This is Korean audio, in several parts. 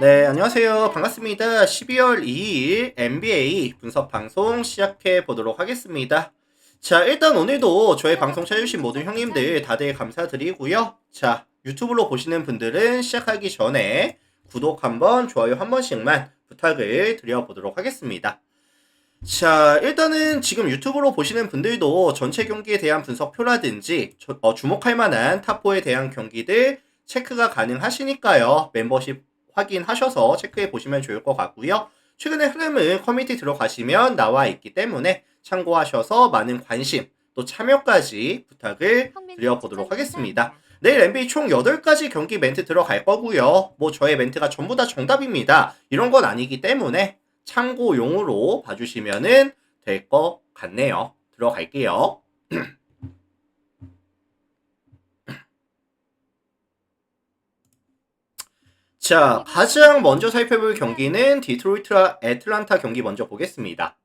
네, 안녕하세요. 반갑습니다. 12월 2일 NBA 분석 방송 시작해 보도록 하겠습니다. 자, 일단 오늘도 저의 방송 찾아주신 모든 형님들 다들 감사드리고요. 자, 유튜브로 보시는 분들은 시작하기 전에 구독 한번, 좋아요 한 번씩만 부탁을 드려보도록 하겠습니다. 자, 일단은 지금 유튜브로 보시는 분들도 전체 경기에 대한 분석표라든지 주목할 만한 탑4에 대한 경기들 체크가 가능하시니까요. 멤버십 확인하셔서 체크해 보시면 좋을 것 같고요. 최근의 흐름은 커뮤니티 들어가시면 나와 있기 때문에 참고하셔서 많은 관심 또 참여까지 부탁을 드려보도록 하겠습니다. 내일 NBA 총 8가지 경기 멘트 들어갈 거고요. 뭐 저의 멘트가 전부 다 정답입니다. 이런 건 아니기 때문에 참고용으로 봐주시면 될 것 같네요. 들어갈게요. 자, 가장 먼저 살펴볼 경기는 디트로이트와 애틀란타 경기 먼저 보겠습니다.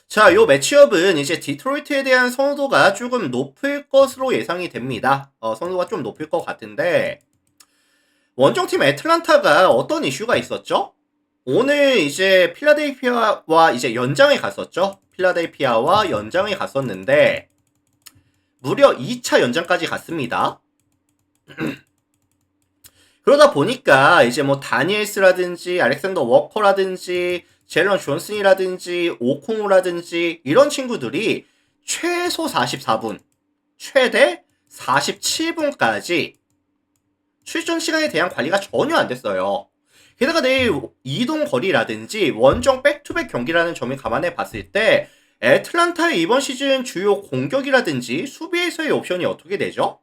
자, 요 매치업은 이제 디트로이트에 대한 선호도가 조금 높을 것으로 예상이 됩니다. 선호도가 좀 높을 것 같은데 원정팀 애틀란타가 어떤 이슈가 있었죠? 오늘 이제 필라델피아와 이제 연장에 갔었죠. 필라델피아와 연장에 갔었는데 무려 2차 연장까지 갔습니다. 그러다 보니까 이제 뭐 다니엘스라든지 알렉산더 워커라든지 젤런 존슨이라든지 오콩우라든지 이런 친구들이 최소 44분, 최대 47분까지 출전 시간에 대한 관리가 전혀 안 됐어요. 게다가 내일 이동 거리라든지 원정 백투백 경기라는 점을 감안해 봤을 때 애틀란타의 이번 시즌 주요 공격이라든지 수비에서의 옵션이 어떻게 되죠?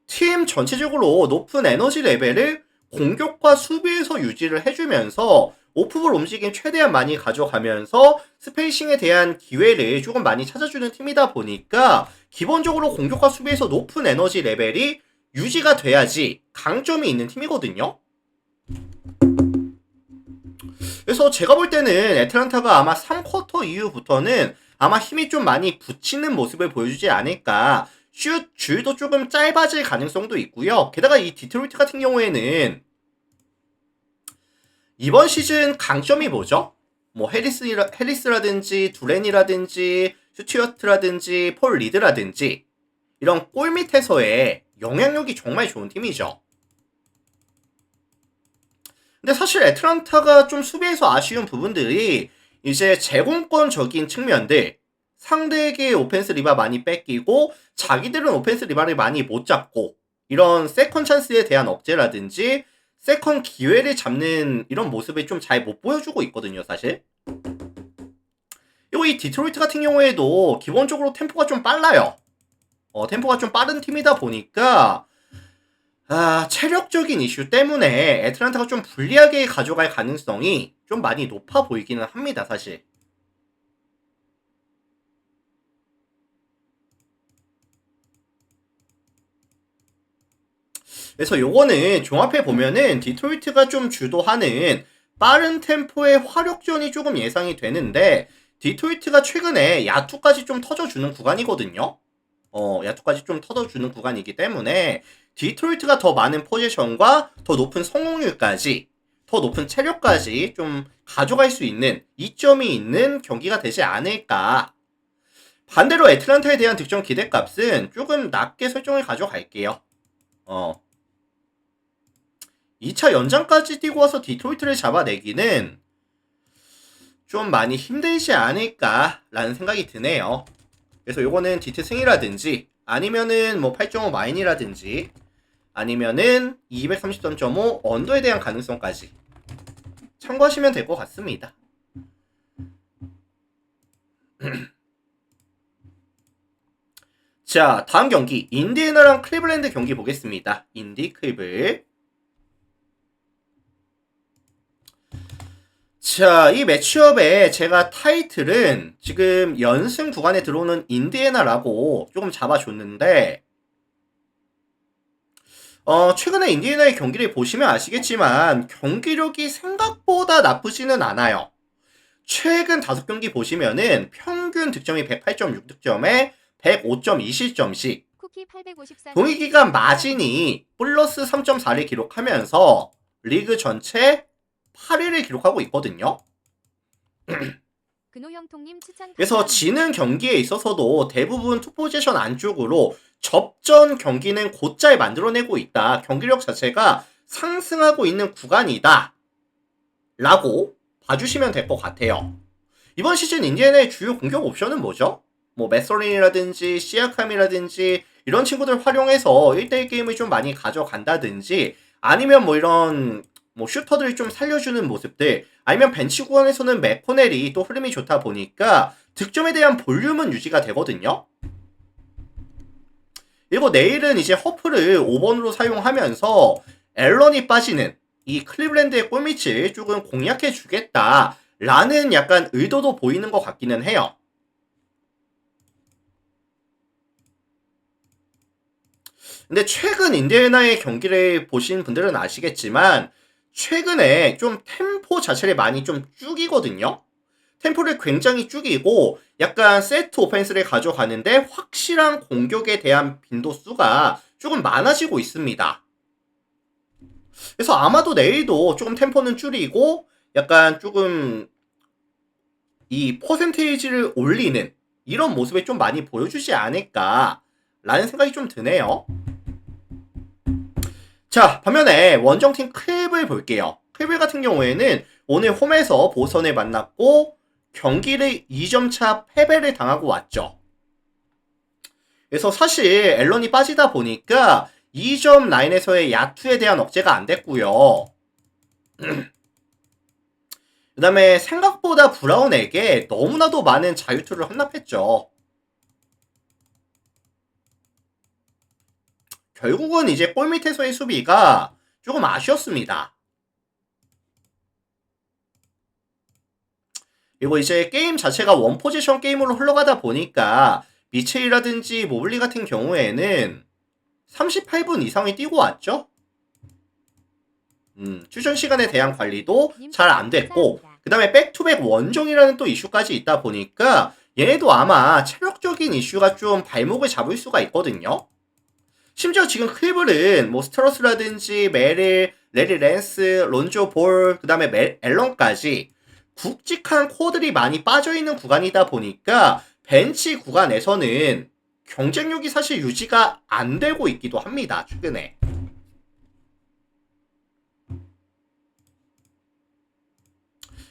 팀 전체적으로 높은 에너지 레벨을 공격과 수비에서 유지를 해주면서 오프볼 움직임 최대한 많이 가져가면서 스페이싱에 대한 기회를 조금 많이 찾아주는 팀이다 보니까 기본적으로 공격과 수비에서 높은 에너지 레벨이 유지가 돼야지 강점이 있는 팀이거든요. 그래서 제가 볼 때는 애틀란타가 아마 3쿼터 이후부터는 아마 힘이 좀 많이 붙이는 모습을 보여주지 않을까. 슛 줄도 조금 짧아질 가능성도 있고요. 게다가 이 디트로이트 같은 경우에는 이번 시즌 강점이 뭐죠? 뭐 해리스라든지 두렌이라든지 슈튜어트라든지 폴 리드라든지 이런 골 밑에서의 영향력이 정말 좋은 팀이죠. 근데 사실 애틀란타가 좀 수비에서 아쉬운 부분들이 이제 제공권적인 측면들, 상대에게 오펜스 리바 많이 뺏기고 자기들은 오펜스 리바를 많이 못 잡고 이런 세컨 찬스에 대한 억제라든지 세컨 기회를 잡는 이런 모습을 좀 잘 못 보여주고 있거든요, 사실. 그리고 이 디트로이트 같은 경우에도 기본적으로 템포가 좀 빨라요. 템포가 좀 빠른 팀이다 보니까 체력적인 이슈 때문에 애틀란타가 좀 불리하게 가져갈 가능성이 좀 많이 높아 보이기는 합니다, 사실. 그래서 요거는 종합해 보면은 디트로이트가 좀 주도하는 빠른 템포의 화력전이 조금 예상이 되는데 디트로이트가 최근에 야투까지 좀 터져주는 구간이거든요. 야투까지 좀 터져주는 구간이기 때문에 디트로이트가 더 많은 포지션과 더 높은 성공률까지 더 높은 체력까지 좀 가져갈 수 있는 이점이 있는 경기가 되지 않을까. 반대로 애틀란타에 대한 득점 기대값은 조금 낮게 설정을 가져갈게요. 2차 연장까지 뛰고 와서 디트로이트를 잡아내기는 좀 많이 힘들지 않을까라는 생각이 드네요. 그래서 요거는 디트 승이라든지 아니면은 뭐 8.5 마인이라든지 아니면은 233.5 언더에 대한 가능성까지 참고하시면 될 것 같습니다. 자, 다음 경기 인디애나랑 클리블랜드 경기 보겠습니다. 인디 클블. 자, 이 매치업에 제가 타이틀은 지금 연승 구간에 들어오는 인디애나라고 조금 잡아줬는데 최근에 인디애나의 경기를 보시면 아시겠지만 경기력이 생각보다 나쁘지는 않아요. 최근 5경기 보시면은 평균 득점이 108.6득점에 105점 2실점씩 쿠키 854 동일기간 마진이 플러스 3.4를 기록하면서 리그 전체 8위를 기록하고 있거든요. 근호형통님 추천 그래서 감사합니다. 지는 경기에 있어서도 대부분 투포지션 안쪽으로 접전 경기는 곧잘 만들어내고 있다. 경기력 자체가 상승하고 있는 구간이다. 라고 봐주시면 될 것 같아요. 이번 시즌 인디애나의 주요 공격 옵션은 뭐죠? 뭐 메소린이라든지 시아캄이라든지 이런 친구들 활용해서 1대1 게임을 좀 많이 가져간다든지 아니면 뭐 이런 뭐 슈터들을 좀 살려주는 모습들 아니면 벤치 구간에서는 맥코넬이 또 흐름이 좋다 보니까 득점에 대한 볼륨은 유지가 되거든요. 그리고 내일은 이제 허프를 5번으로 사용하면서 앨런이 빠지는 이 클리블랜드의 골밑을 조금 공략해 주겠다 라는 약간 의도도 보이는 것 같기는 해요. 근데 최근 인디애나의 경기를 보신 분들은 아시겠지만 최근에 좀 템포 자체를 많이 좀 죽이거든요. 템포를 굉장히 죽이고 약간 세트 오펜스를 가져가는데 확실한 공격에 대한 빈도수가 조금 많아지고 있습니다. 그래서 아마도 내일도 조금 템포는 줄이고 약간 조금 이 퍼센테이지를 올리는 이런 모습을 좀 많이 보여주지 않을까 라는 생각이 좀 드네요. 자, 반면에 원정팀 클블 볼게요. 클블 같은 경우에는 오늘 홈에서 보선을 만났고 경기를 2점차 패배를 당하고 왔죠. 그래서 사실 앨런이 빠지다 보니까 2점 라인에서의 야투에 대한 억제가 안 됐고요. 그 다음에 생각보다 브라운에게 너무나도 많은 자유투를 헌납했죠. 결국은 이제 골밑에서의 수비가 조금 아쉬웠습니다. 그리고 이제 게임 자체가 원포지션 게임으로 흘러가다 보니까 미첼이라든지 모블리 같은 경우에는 38분 이상이 뛰고 왔죠. 출전 시간에 대한 관리도 잘 안 됐고 그 다음에 백투백 원정이라는 또 이슈까지 있다 보니까 얘네도 아마 체력적인 이슈가 좀 발목을 잡을 수가 있거든요. 심지어 지금 클블은 뭐 스트러스라든지 메릴, 레리 랜스, 론조 볼, 그 다음에 앨런까지 굵직한 코어들이 많이 빠져있는 구간이다 보니까 벤치 구간에서는 경쟁력이 사실 유지가 안 되고 있기도 합니다. 최근에.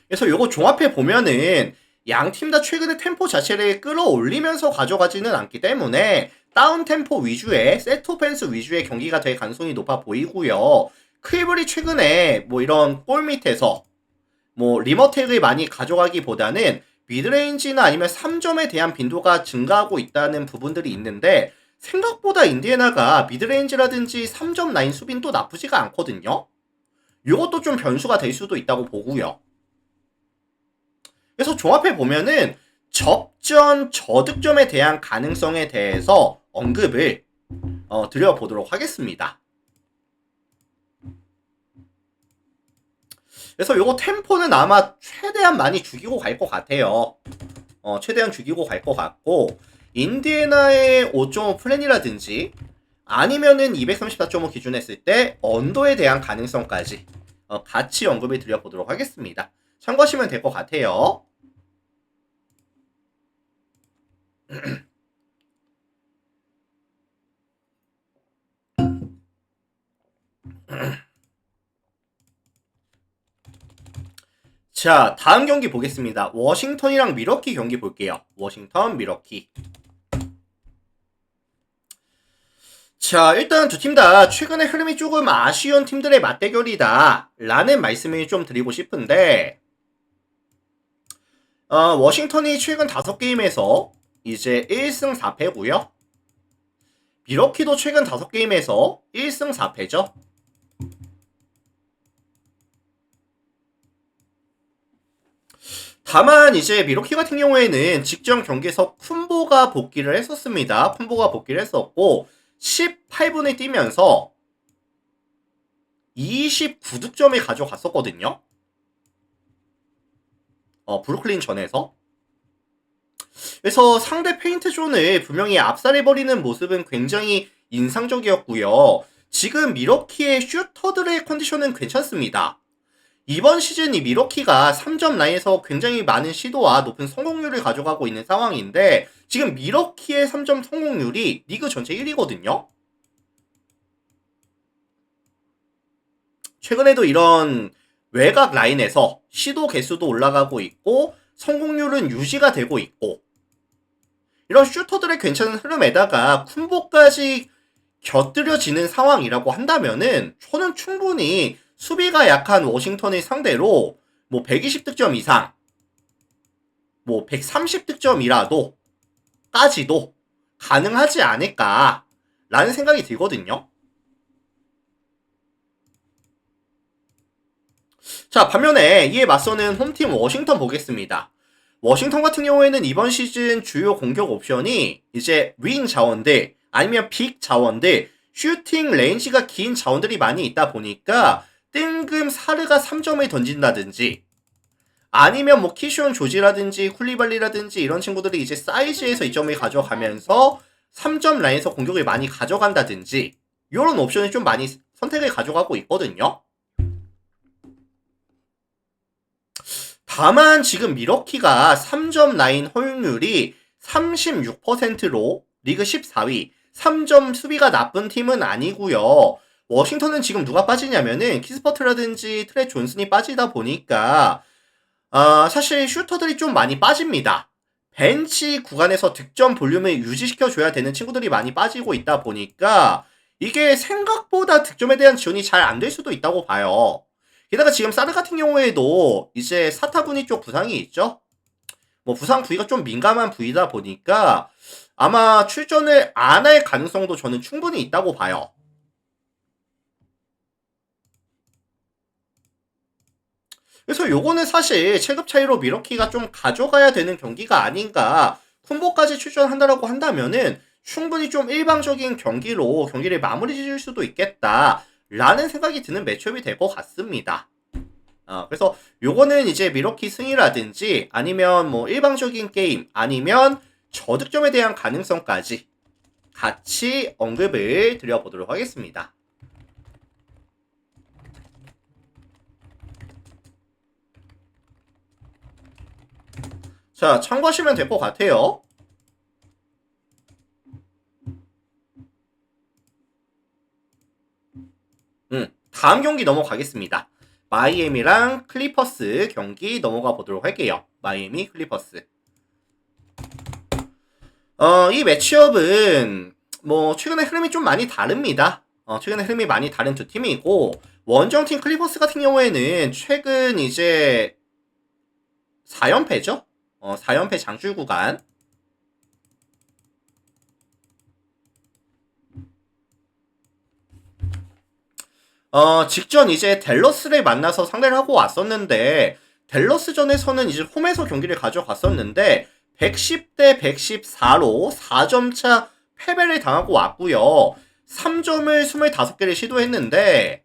그래서 요거 종합해 보면은 양 팀 다 최근에 템포 자체를 끌어올리면서 가져가지는 않기 때문에 다운 템포 위주의 세트 오펜스 위주의 경기가 될 가능성이 높아 보이고요. 클블이 최근에 뭐 이런 골 밑에서 뭐 리머텍을 많이 가져가기보다는 미드레인지나 아니면 3점에 대한 빈도가 증가하고 있다는 부분들이 있는데 생각보다 인디애나가 미드레인지라든지 3점 라인 수빈도 나쁘지가 않거든요. 이것도 좀 변수가 될 수도 있다고 보고요. 그래서 종합해 보면은 접전 저득점에 대한 가능성에 대해서 언급을 드려보도록 하겠습니다. 그래서 요거 템포는 아마 최대한 많이 죽이고 갈 것 같아요. 최대한 죽이고 갈 것 같고 인디애나의 5.5 플랜이라든지 아니면은 234.5 기준 했을 때 언더에 대한 가능성까지 같이 언급을 드려보도록 하겠습니다. 참고하시면 될 것 같아요. 자, 다음 경기 보겠습니다. 워싱턴이랑 미러키 경기 볼게요. 워싱턴, 미러키. 자, 일단 두 팀 다 최근에 흐름이 조금 아쉬운 팀들의 맞대결이다 라는 말씀을 좀 드리고 싶은데 워싱턴이 최근 5게임에서 이제 1승 4패고요. 미러키도 최근 5게임에서 1승 4패죠. 다만 이제 미러키 같은 경우에는 직전 경기에서 쿤보가 복귀를 했었습니다. 쿤보가 복귀를 했었고 18분을 뛰면서 29득점을 가져갔었거든요. 브루클린 전에서. 그래서 상대 페인트 존을 분명히 압살해버리는 모습은 굉장히 인상적이었고요. 지금 미러키의 슈터들의 컨디션은 괜찮습니다. 이번 시즌 이 미러키가 3점 라인에서 굉장히 많은 시도와 높은 성공률을 가져가고 있는 상황인데 지금 미러키의 3점 성공률이 리그 전체 1위거든요. 최근에도 이런 외곽 라인에서 시도 개수도 올라가고 있고 성공률은 유지가 되고 있고 이런 슈터들의 괜찮은 흐름에다가 쿤보까지 곁들여지는 상황이라고 한다면은 저는 충분히 수비가 약한 워싱턴을 상대로 뭐 120득점 이상 뭐 130득점이라도 까지도 가능하지 않을까라는 생각이 들거든요. 자, 반면에 이에 맞서는 홈팀 워싱턴 보겠습니다. 워싱턴 같은 경우에는 이번 시즌 주요 공격 옵션이 이제 윙 자원들 아니면 빅 자원들 슈팅 레인지가 긴 자원들이 많이 있다 보니까 뜬금 사르가 3점을 던진다든지 아니면 뭐 키슈온 조지라든지 쿨리발리라든지 이런 친구들이 이제 사이즈에서 2점을 가져가면서 3점 라인에서 공격을 많이 가져간다든지 이런 옵션을 좀 많이 선택을 가져가고 있거든요. 다만 지금 미러키가 3점 라인 허용률이 36%로 리그 14위 3점 수비가 나쁜 팀은 아니고요. 워싱턴은 지금 누가 빠지냐면은 키스퍼트라든지 트레 존슨이 빠지다 보니까 사실 슈터들이 좀 많이 빠집니다. 벤치 구간에서 득점 볼륨을 유지시켜줘야 되는 친구들이 많이 빠지고 있다 보니까 이게 생각보다 득점에 대한 지원이 잘 안 될 수도 있다고 봐요. 게다가 지금 사르 같은 경우에도 이제 사타구니 쪽 부상이 있죠. 뭐 부상 부위가 좀 민감한 부위다 보니까 아마 출전을 안 할 가능성도 저는 충분히 있다고 봐요. 그래서 요거는 사실 체급 차이로 미러키가 좀 가져가야 되는 경기가 아닌가. 쿤보까지 출전한다라고 한다면은 충분히 좀 일방적인 경기로 경기를 마무리 지을 수도 있겠다 라는 생각이 드는 매치업이 될 것 같습니다. 그래서 요거는 이제 미러키 승이라든지 아니면 뭐 일방적인 게임 아니면 저득점에 대한 가능성까지 같이 언급을 드려보도록 하겠습니다. 자, 참고하시면 될 것 같아요. 다음 경기 넘어가겠습니다. 마이애미랑 클리퍼스 경기 넘어가 보도록 할게요. 마이애미 클리퍼스. 이 매치업은 뭐 최근에 흐름이 좀 많이 다릅니다. 최근에 흐름이 많이 다른 두 팀이고 원정팀 클리퍼스 같은 경우에는 최근 이제 4연패죠. 4연패 장줄 구간. 직전 이제 댈러스를 만나서 상대를 하고 왔었는데 댈러스전에서는 이제 홈에서 경기를 가져갔었는데 110대 114로 4점 차 패배를 당하고 왔고요. 3점을 25개를 시도했는데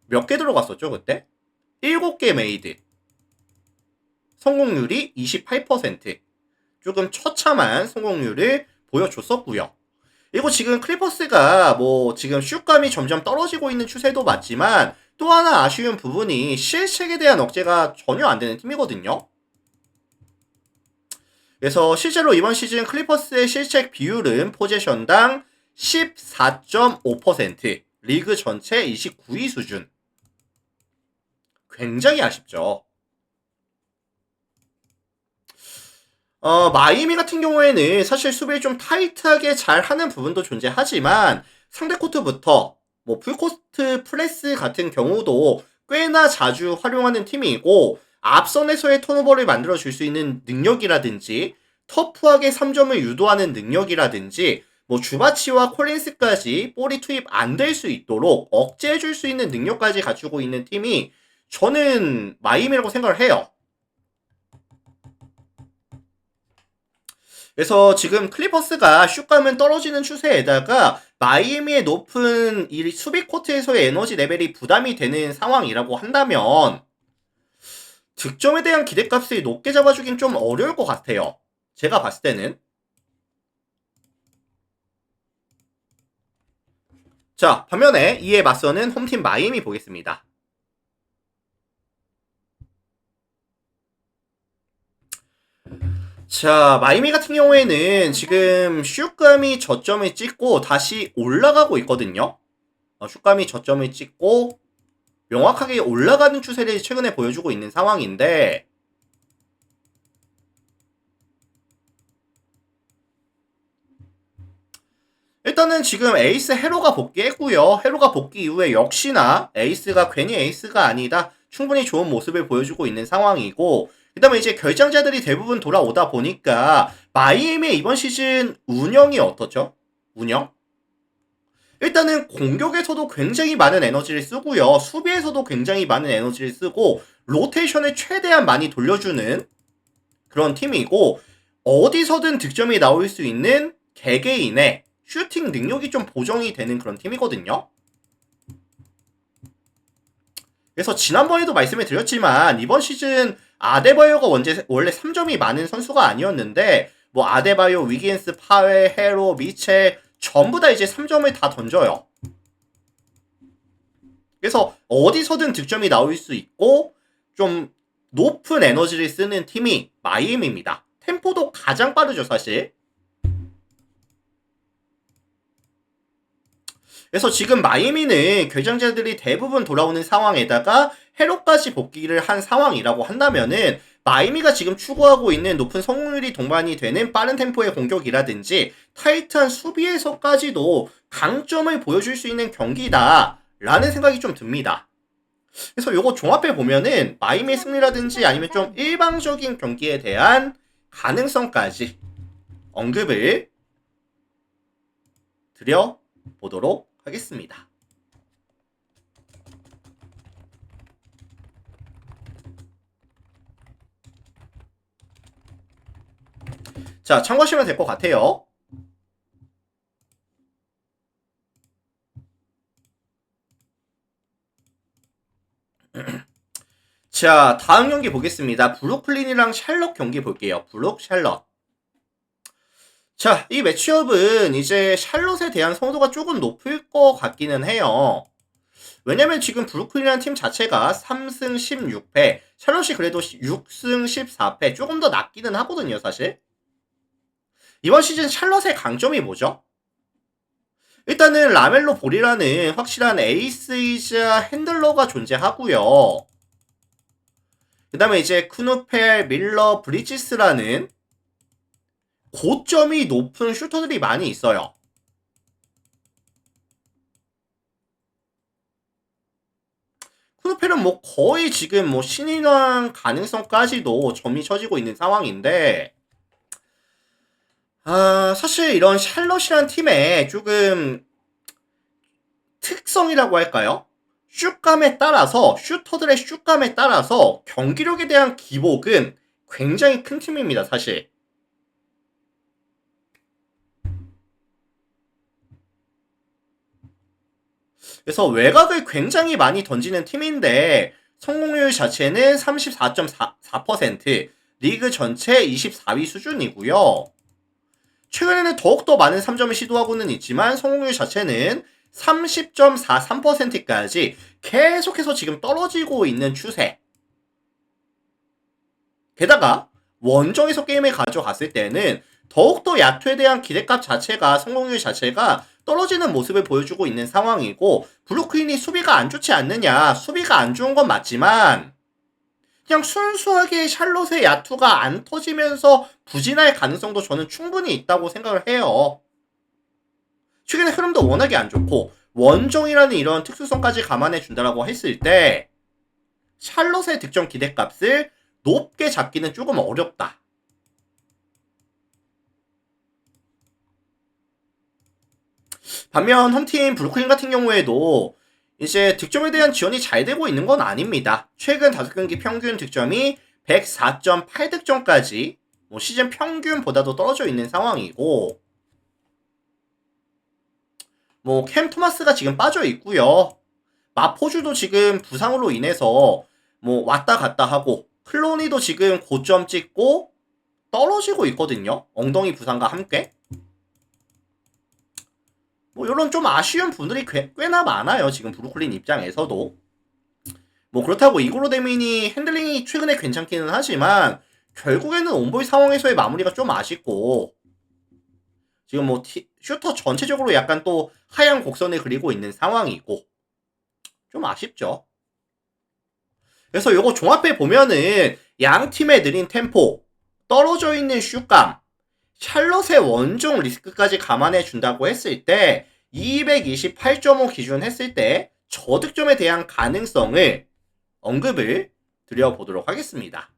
몇 개 들어갔었죠, 그때? 7개 메이드. 성공률이 28%. 조금 처참한 성공률을 보여줬었고요. 그리고 지금 클리퍼스가 뭐 지금 슛감이 점점 떨어지고 있는 추세도 맞지만 또 하나 아쉬운 부분이 실책에 대한 억제가 전혀 안 되는 팀이거든요. 그래서 실제로 이번 시즌 클리퍼스의 실책 비율은 포제션당 14.5%, 리그 전체 29위 수준. 굉장히 아쉽죠. 마이애미 같은 경우에는 사실 수비를 좀 타이트하게 잘 하는 부분도 존재하지만 상대 코트부터 뭐 풀코트 프레스 같은 경우도 꽤나 자주 활용하는 팀이고 앞선에서의 턴오버를 만들어 줄 수 있는 능력이라든지 터프하게 3점을 유도하는 능력이라든지 뭐 주바치와 콜린스까지 볼이 투입 안 될 수 있도록 억제해 줄 수 있는 능력까지 갖추고 있는 팀이 저는 마이애미라고 생각을 해요. 그래서 지금 클리퍼스가 슛감은 떨어지는 추세에다가 마이애미의 높은 이 수비 코트에서의 에너지 레벨이 부담이 되는 상황이라고 한다면 득점에 대한 기대값을 높게 잡아주긴 좀 어려울 것 같아요. 제가 봤을 때는. 자, 반면에 이에 맞서는 홈팀 마이애미 보겠습니다. 자, 마이애미 같은 경우에는 지금 슛감이 저점을 찍고 다시 올라가고 있거든요. 슛감이 저점을 찍고 명확하게 올라가는 추세를 최근에 보여주고 있는 상황인데, 일단은 지금 에이스 헤로가 복귀했고요. 헤로가 복귀 이후에 역시나 에이스가 괜히 에이스가 아니다. 충분히 좋은 모습을 보여주고 있는 상황이고, 그 다음에 이제 결장자들이 대부분 돌아오다 보니까 마이애미의 이번 시즌 운영이 어떻죠? 운영? 일단은 공격에서도 굉장히 많은 에너지를 쓰고요. 수비에서도 굉장히 많은 에너지를 쓰고 로테이션을 최대한 많이 돌려주는 그런 팀이고, 어디서든 득점이 나올 수 있는 개개인의 슈팅 능력이 좀 보정이 되는 그런 팀이거든요. 그래서 지난번에도 말씀을 드렸지만 이번 시즌 아데바요가 원래 3점이 많은 선수가 아니었는데, 뭐 아데바요, 위기엔스, 파웨, 헤로, 미첼 전부 다 이제 3점을 다 던져요. 그래서 어디서든 득점이 나올 수 있고 좀 높은 에너지를 쓰는 팀이 마이애미입니다. 템포도 가장 빠르죠, 사실. 그래서 지금 마이애미는 결장자들이 대부분 돌아오는 상황에다가 헤로까지 복귀를 한 상황이라고 한다면은, 마이애미가 지금 추구하고 있는 높은 성공률이 동반이 되는 빠른 템포의 공격이라든지 타이트한 수비에서까지도 강점을 보여줄 수 있는 경기다 라는 생각이 좀 듭니다. 그래서 요거 종합해 보면은 마이애미의 승리라든지 아니면 좀 일방적인 경기에 대한 가능성까지 언급을 드려보도록 하겠습니다. 자, 참고하시면 될 것 같아요. 자, 다음 경기 보겠습니다. 브루클린이랑 샬럿 경기 볼게요. 브룩, 샬럿. 자, 이 매치업은 이제 샬럿에 대한 선호도가 조금 높을 것 같기는 해요. 왜냐면 지금 브루클린이라는 팀 자체가 3승 16패, 샬럿이 그래도 6승 14패, 조금 더 낫기는 하거든요, 사실. 이번 시즌 샬럿의 강점이 뭐죠? 일단은 라멜로 볼이라는 확실한 에이스이자 핸들러가 존재하고요. 그 다음에 이제 쿠누펠, 밀러, 브리지스라는 고점이 높은 슈터들이 많이 있어요. 쿠누펠은 뭐 거의 지금 뭐 신인왕 가능성까지도 점이 쳐지고 있는 상황인데, 사실 이런 샬럿이란 팀의 조금 특성이라고 할까요? 슛감에 따라서, 슈터들의 슛감에 따라서 경기력에 대한 기복은 굉장히 큰 팀입니다, 사실. 그래서 외곽을 굉장히 많이 던지는 팀인데 성공률 자체는 34.4%, 리그 전체 24위 수준이고요. 최근에는 더욱더 많은 3점을 시도하고는 있지만 성공률 자체는 30.43%까지 계속해서 지금 떨어지고 있는 추세. 게다가 원정에서 게임을 가져갔을 때는 더욱더 야투에 대한 기대값 자체가, 성공률 자체가 떨어지는 모습을 보여주고 있는 상황이고, 브루클린이 수비가 안 좋지 않느냐, 수비가 안 좋은 건 맞지만 그냥 순수하게 샬롯의 야투가 안 터지면서 부진할 가능성도 저는 충분히 있다고 생각을 해요. 최근에 흐름도 워낙에 안 좋고 원정이라는 이런 특수성까지 감안해 준다라고 했을 때 샬롯의 득점 기대값을 높게 잡기는 조금 어렵다. 반면 홈팀 브루클린 같은 경우에도 이제 득점에 대한 지원이 잘 되고 있는 건 아닙니다. 최근 5경기 평균 득점이 104.8득점까지 뭐 시즌 평균보다도 떨어져 있는 상황이고, 뭐 캠 토마스가 지금 빠져 있고요. 마포주도 지금 부상으로 인해서 뭐 왔다 갔다 하고 클로니도 지금 고점 찍고 떨어지고 있거든요. 엉덩이 부상과 함께. 뭐 이런 좀 아쉬운 분들이 꽤나 많아요. 지금 브루클린 입장에서도. 뭐 그렇다고 이고로데민이 핸들링이 최근에 괜찮기는 하지만 결국에는 온보이 상황에서의 마무리가 좀 아쉽고 지금 뭐 슈터 전체적으로 약간 또 하얀 곡선을 그리고 있는 상황이고 좀 아쉽죠. 그래서 요거 종합해 보면은 양 팀의 느린 템포, 떨어져 있는 슛감, 샬럿의 원종 리스크까지 감안해 준다고 했을 때 228.5 기준 했을 때 저득점에 대한 가능성을 언급을 드려보도록 하겠습니다.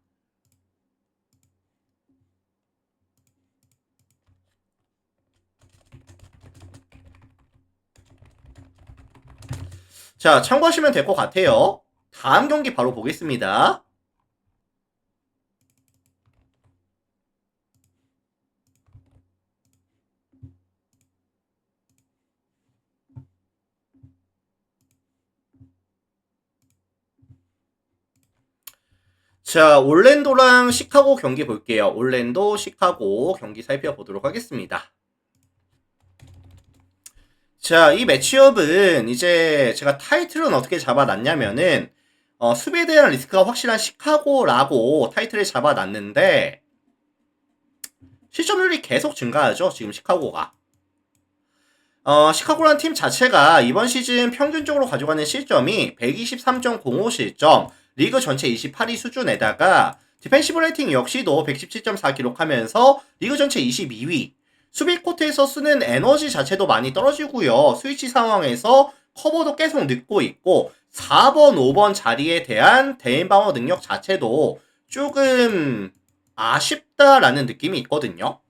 자, 참고하시면 될 것 같아요. 다음 경기 바로 보겠습니다. 자, 올랜도랑 시카고 경기 볼게요. 올랜도, 시카고 경기 살펴보도록 하겠습니다. 자, 이 매치업은 이제 제가 타이틀은 어떻게 잡아놨냐면은 수비에 대한 리스크가 확실한 시카고라고 타이틀을 잡아놨는데 실점률이 계속 증가하죠. 지금 시카고가. 시카고라는 팀 자체가 이번 시즌 평균적으로 가져가는 실점이 123.05 실점, 리그 전체 28위 수준에다가 디펜시브 레이팅 역시도 117.4 기록하면서 리그 전체 22위. 수비 코트에서 쓰는 에너지 자체도 많이 떨어지고요. 스위치 상황에서 커버도 계속 늦고 있고 4번, 5번 자리에 대한 대인 방어 능력 자체도 조금 아쉽다라는 느낌이 있거든요.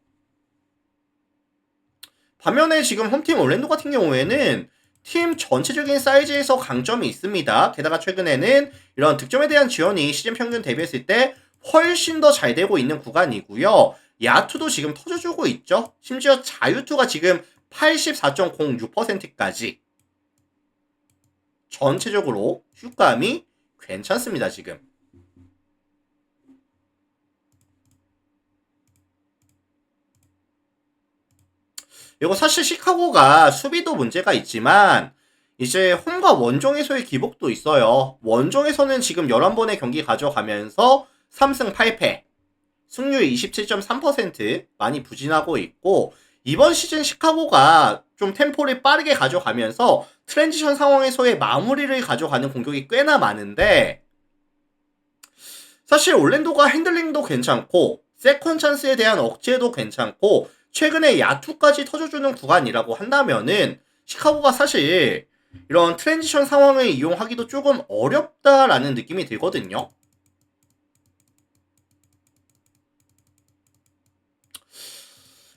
반면에 지금 홈팀 올랜도 같은 경우에는 팀 전체적인 사이즈에서 강점이 있습니다. 게다가 최근에는 이런 득점에 대한 지원이 시즌 평균 대비했을 때 훨씬 더 잘 되고 있는 구간이고요. 야투도 지금 터져주고 있죠. 심지어 자유투가 지금 84.06%까지 전체적으로 슛감이 괜찮습니다. 지금. 이거 사실 시카고가 수비도 문제가 있지만 이제 홈과 원정에서의 기복도 있어요. 원정에서는 지금 11번의 경기 가져가면서 3승 8패, 승률 27.3% 많이 부진하고 있고 이번 시즌 시카고가 좀 템포를 빠르게 가져가면서 트랜지션 상황에서의 마무리를 가져가는 공격이 꽤나 많은데 사실 올랜도가 핸들링도 괜찮고 세컨 찬스에 대한 억제도 괜찮고 최근에 야투까지 터져주는 구간이라고 한다면은 시카고가 사실 이런 트랜지션 상황을 이용하기도 조금 어렵다라는 느낌이 들거든요.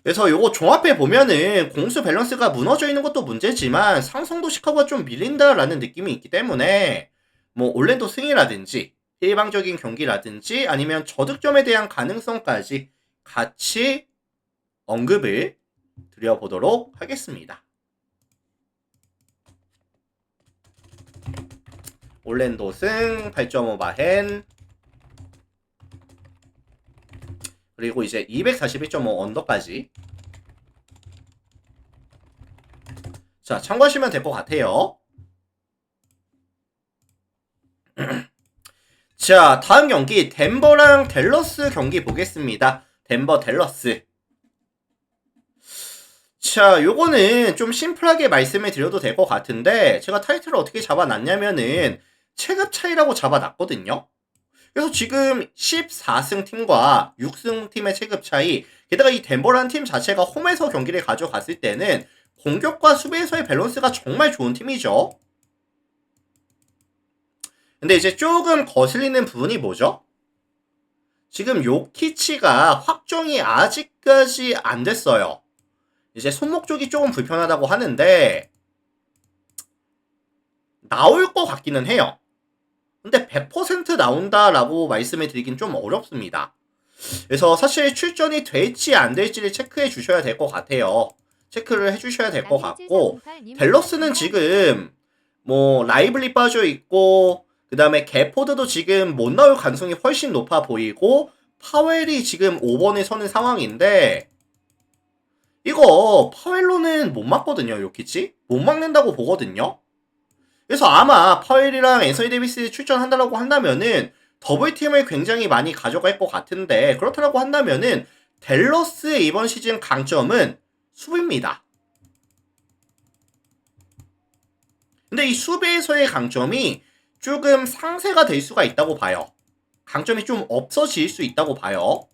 그래서 요거 종합해 보면은 공수 밸런스가 무너져 있는 것도 문제지만 상성도 시카고가 좀 밀린다라는 느낌이 있기 때문에 뭐 올랜도 승이라든지 일방적인 경기라든지 아니면 저득점에 대한 가능성까지 같이 언급을 드려보도록 하겠습니다. 올랜도 승 8.5 바헨 그리고 이제 241.5 언더까지 자 참고하시면 될 것 같아요. 자 다음 경기 덴버랑 댈러스 경기 보겠습니다. 덴버 댈러스 자 요거는 좀 심플하게 말씀을 드려도 될 것 같은데 제가 타이틀을 어떻게 잡아놨냐면은 체급 차이라고 잡아놨거든요. 그래서 지금 14승 팀과 6승 팀의 체급 차이 게다가 이 덴버라는 팀 자체가 홈에서 경기를 가져갔을 때는 공격과 수비에서의 밸런스가 정말 좋은 팀이죠. 근데 이제 조금 거슬리는 부분이 뭐죠? 지금 요키치가 확정이 아직까지 안 됐어요. 이제 손목 쪽이 조금 불편하다고 하는데 나올 것 같기는 해요. 근데 100% 나온다라고 말씀을 드리긴 좀 어렵습니다. 그래서 사실 출전이 될지 안 될지를 체크해 주셔야 될 것 같아요. 체크를 해 주셔야 될 것 같고 댈러스는 지금 뭐 라이블리 빠져 있고 그 다음에 개포드도 지금 못 나올 가능성이 훨씬 높아 보이고 파웰이 지금 5번에 서는 상황인데 이거 파웰로는 못 막거든요. 요키치 못 막는다고 보거든요. 그래서 아마 파웰이랑 앤서니 데이비스 출전한다라고 한다면은 더블팀을 굉장히 많이 가져갈 것 같은데 그렇다라고 한다면은 댈러스의 이번 시즌 강점은 수비입니다. 근데 이 수비에서의 강점이 조금 상쇄가 될 수가 있다고 봐요. 강점이 좀 없어질 수 있다고 봐요.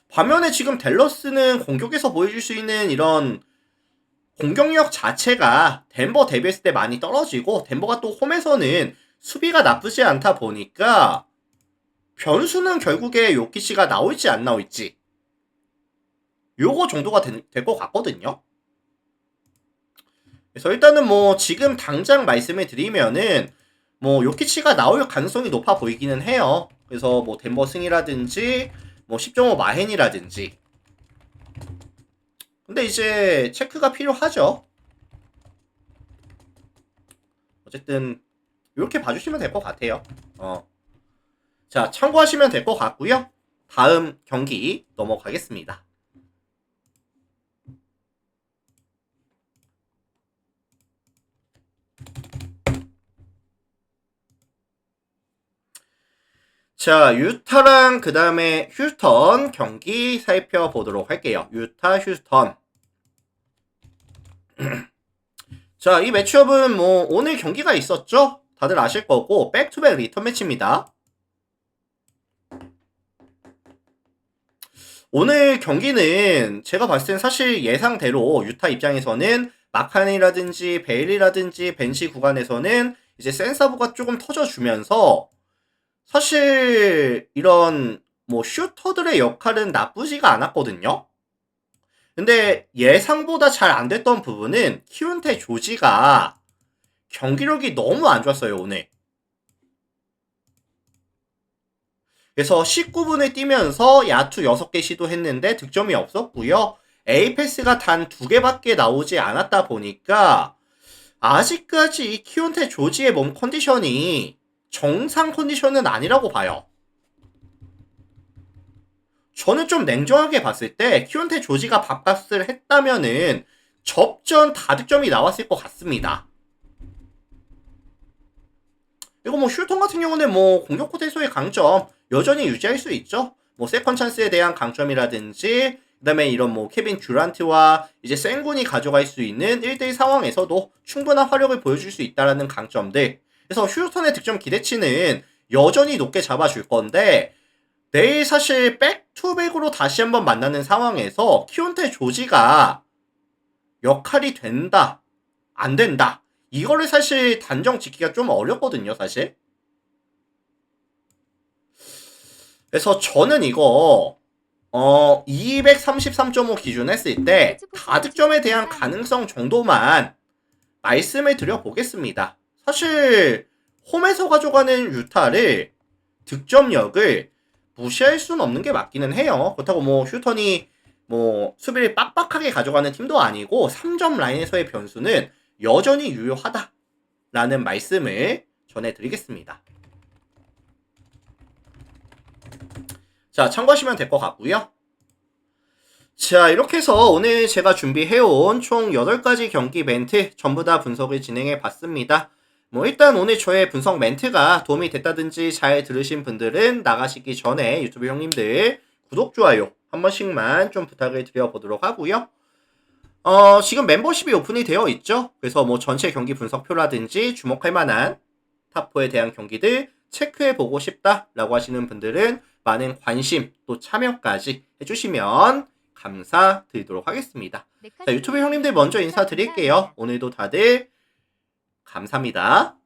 반면에 지금 댈러스는 공격에서 보여줄 수 있는 이런 공격력 자체가 덴버 대비했을 때 많이 떨어지고 덴버가 또 홈에서는 수비가 나쁘지 않다 보니까 변수는 결국에 요키치가 나올지 안 나올지 요거 정도가 될 것 같거든요. 그래서 일단은 뭐 지금 당장 말씀을 드리면은 뭐 요키치가 나올 가능성이 높아 보이기는 해요. 그래서 뭐 덴버 승이라든지 뭐 10.5 마헨이라든지 근데 이제 체크가 필요하죠. 어쨌든 이렇게 봐주시면 될 것 같아요. 자, 참고하시면 될 것 같고요. 다음 경기 넘어가겠습니다. 자, 유타랑 그 다음에 휴스턴 경기 살펴보도록 할게요. 유타, 휴스턴. 자, 이 매치업은 뭐 오늘 경기가 있었죠? 다들 아실 거고 백투백 리턴 매치입니다. 오늘 경기는 제가 봤을 땐 사실 예상대로 유타 입장에서는 마칸이라든지 베일이라든지 벤치 구간에서는 이제 센사브가 조금 터져주면서 사실 이런 뭐 슈터들의 역할은 나쁘지가 않았거든요. 근데 예상보다 잘 안 됐던 부분은 키운테 조지가 경기력이 너무 안 좋았어요 오늘. 그래서 19분을 뛰면서 야투 6개 시도했는데 득점이 없었고요. A패스가 단 2개밖에 나오지 않았다 보니까 아직까지 이 키운테 조지의 몸 컨디션이 정상 컨디션은 아니라고 봐요. 저는 좀 냉정하게 봤을 때 키운테 조지가 밥값을 했다면은 접전 다득점이 나왔을 것 같습니다. 이거 뭐 슈턴 같은 경우는 뭐 공격 코트에서의 강점 여전히 유지할 수 있죠. 뭐 세컨 찬스에 대한 강점이라든지 그다음에 이런 뭐 케빈 듀란트와 이제 생군이 가져갈 수 있는 1대1 상황에서도 충분한 화력을 보여줄 수 있다라는 강점들. 그래서 휴스턴의 득점 기대치는 여전히 높게 잡아줄 건데 내일 사실 백투백으로 다시 한번 만나는 상황에서 키온테 조지가 역할이 된다, 안 된다. 이거를 사실 단정 짓기가 좀 어렵거든요, 사실. 그래서 저는 이거 233.5 기준 했을 때 다득점에 대한 가능성 정도만 말씀을 드려보겠습니다. 사실 홈에서 가져가는 유타를 득점력을 무시할 수는 없는 게 맞기는 해요. 그렇다고 뭐 휴턴이 뭐 수비를 빡빡하게 가져가는 팀도 아니고 3점 라인에서의 변수는 여전히 유효하다라는 말씀을 전해드리겠습니다. 자, 참고하시면 될 것 같고요. 자, 이렇게 해서 오늘 제가 준비해온 총 8가지 경기 멘트 전부 다 분석을 진행해 봤습니다. 뭐 일단 오늘 저의 분석 멘트가 도움이 됐다든지 잘 들으신 분들은 나가시기 전에 유튜브 형님들 구독, 좋아요 한 번씩만 좀 부탁을 드려보도록 하고요. 지금 멤버십이 오픈이 되어 있죠. 그래서 뭐 전체 경기 분석표라든지 주목할 만한 탑4에 대한 경기들 체크해보고 싶다라고 하시는 분들은 많은 관심 또 참여까지 해주시면 감사드리도록 하겠습니다. 자, 유튜브 형님들 먼저 인사드릴게요. 오늘도 다들 감사합니다.